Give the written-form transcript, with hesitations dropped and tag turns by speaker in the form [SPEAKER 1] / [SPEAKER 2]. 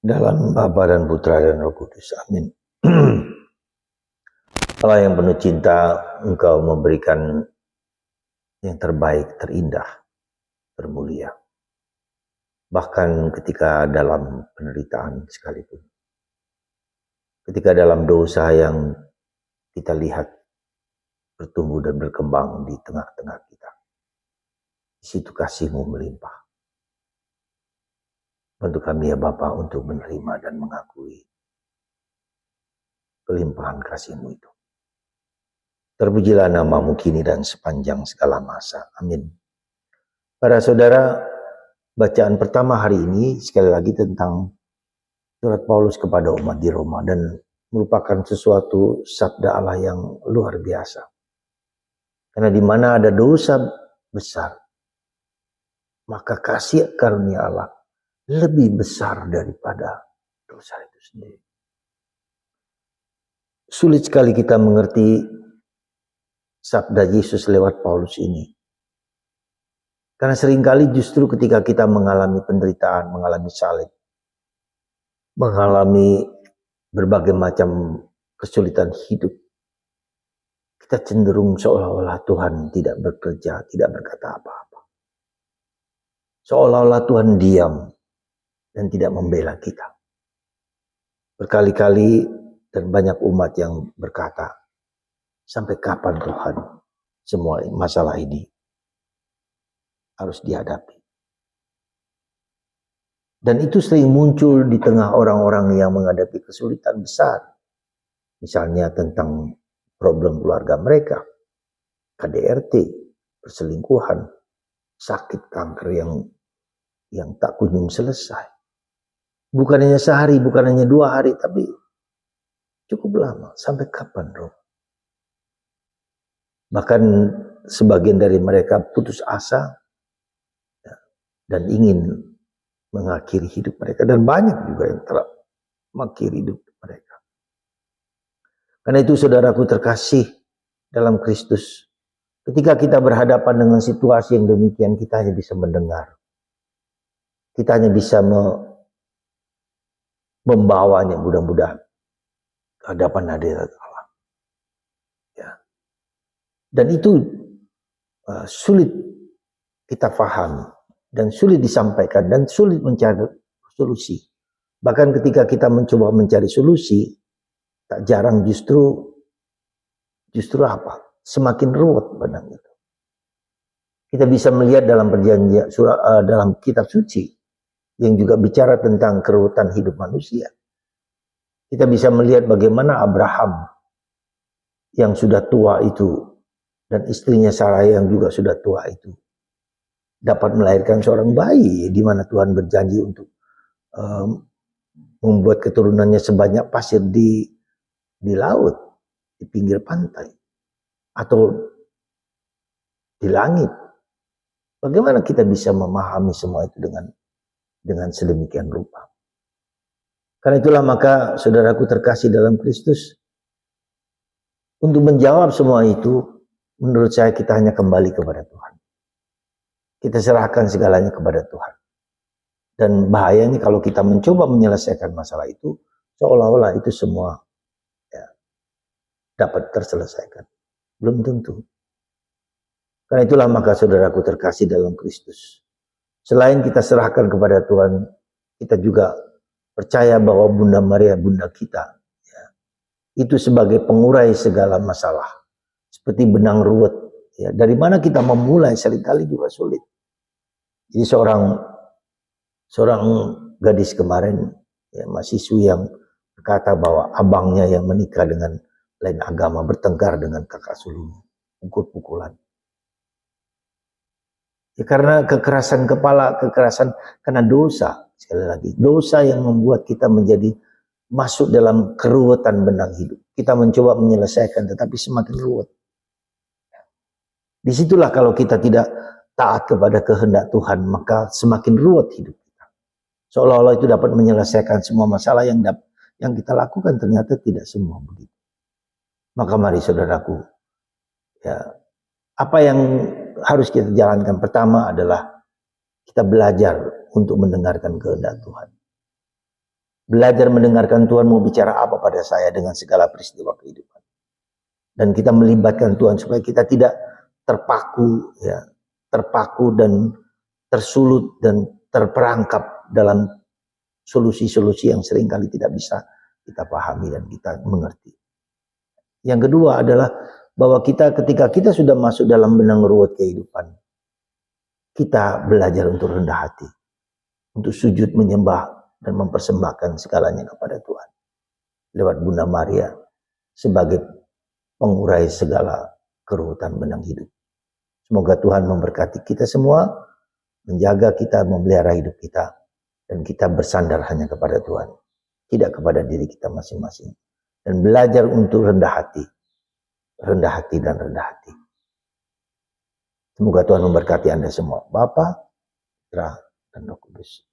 [SPEAKER 1] Dalam Bapa dan Putra dan Roh Kudus. Amin. Allah yang penuh cinta, Engkau memberikan yang terbaik, terindah, termulia. Bahkan ketika dalam penderitaan sekalipun. Ketika dalam dosa yang kita lihat bertumbuh dan berkembang di tengah-tengah kita. Di situ kasih-Mu melimpah. Bantu kami ya Bapa untuk menerima dan mengakui kelimpahan kasih-Mu itu. Terpujilah nama-Mu kini dan sepanjang segala masa. Amin. Para saudara, bacaan pertama hari ini sekali lagi tentang surat Paulus kepada umat di Roma dan merupakan sesuatu sabda Allah yang luar biasa. Karena di mana ada dosa besar, maka kasih karunia Allah lebih besar daripada dosa itu sendiri. Sulit sekali kita mengerti sabda Yesus lewat Paulus ini. Karena seringkali justru ketika kita mengalami penderitaan, mengalami salib, mengalami berbagai macam kesulitan hidup, kita cenderung seolah-olah Tuhan tidak bekerja, tidak berkata apa-apa. Seolah-olah Tuhan diam dan tidak membela kita. Berkali-kali dan banyak umat yang berkata, sampai kapan Tuhan semua masalah ini harus dihadapi. Dan itu sering muncul di tengah orang-orang yang menghadapi kesulitan besar. Misalnya tentang problem keluarga mereka, KDRT, perselingkuhan, sakit kanker yang tak kunjung selesai. Bukan hanya sehari, bukan hanya 2 hari, tapi cukup lama. Sampai kapan, Rob? Bahkan sebagian dari mereka putus asa dan ingin mengakhiri hidup mereka. Dan banyak juga yang telah mengakhiri hidup mereka. Karena itu saudaraku terkasih dalam Kristus, ketika kita berhadapan dengan situasi yang demikian, kita hanya bisa mendengar. Kita hanya bisa membawanya mudah-mudahan ke hadapan hadirat Allah. Ya. Dan itu sulit kita pahami dan sulit disampaikan dan sulit mencari solusi. Bahkan ketika kita mencoba mencari solusi, tak jarang justru apa? Semakin ruwet benang itu. Kita bisa melihat dalam perjanjian dalam kitab suci yang juga bicara tentang keruwetan hidup manusia. Kita bisa melihat bagaimana Abraham yang sudah tua itu dan istrinya Sarah yang juga sudah tua itu dapat melahirkan seorang bayi di mana Tuhan berjanji untuk membuat keturunannya sebanyak pasir di laut, di pinggir pantai, atau di langit. Bagaimana kita bisa memahami semua itu dengan sedemikian rupa? Karena itulah maka saudaraku terkasih dalam Kristus, untuk menjawab semua itu, menurut saya kita hanya kembali kepada Tuhan. Kita serahkan segalanya kepada Tuhan. Dan bahayanya kalau kita mencoba menyelesaikan masalah itu, seolah-olah itu semua dapat terselesaikan. Belum tentu. Karena itulah maka saudaraku terkasih dalam Kristus. Selain kita serahkan kepada Tuhan, kita juga percaya bahwa Bunda Maria, Bunda kita, ya, itu sebagai pengurai segala masalah. Seperti benang ruwet. Ya, dari mana kita memulai seringkali juga sulit. Jadi seorang gadis kemarin, ya, mahasiswi yang berkata bahwa abangnya yang menikah dengan lain agama bertengkar dengan kakak sulungnya, pukul-pukulan. Ya, karena kekerasan kepala, karena dosa, sekali lagi, dosa yang membuat kita menjadi masuk dalam keruwetan benang hidup. Kita mencoba menyelesaikan, tetapi semakin ruwet. Disitulah kalau kita tidak taat kepada kehendak Tuhan, maka semakin ruwet hidup kita. Seolah-olah itu dapat menyelesaikan semua masalah yang kita lakukan, ternyata tidak semua begitu. Maka mari saudaraku, ya, apa yang harus kita jalankan pertama adalah kita belajar untuk mendengarkan kehendak Tuhan. Belajar mendengarkan Tuhan mau bicara apa pada saya dengan segala peristiwa kehidupan. Dan kita melibatkan Tuhan supaya kita tidak terpaku, ya, terpaku dan tersulut dan terperangkap dalam solusi-solusi yang seringkali tidak bisa kita pahami dan kita mengerti. Yang kedua adalah bahwa ketika kita sudah masuk dalam benang ruwet kehidupan, kita belajar untuk rendah hati, untuk sujud menyembah dan mempersembahkan segalanya kepada Tuhan. Lewat Bunda Maria sebagai pengurai segala keruwetan benang hidup. Semoga Tuhan memberkati kita semua, menjaga kita, memelihara hidup kita, dan kita bersandar hanya kepada Tuhan, tidak kepada diri kita masing-masing. Dan belajar untuk rendah hati dan rendah hati. Semoga Tuhan memberkati Anda semua. Bapa, Putra, dan Roh Kudus.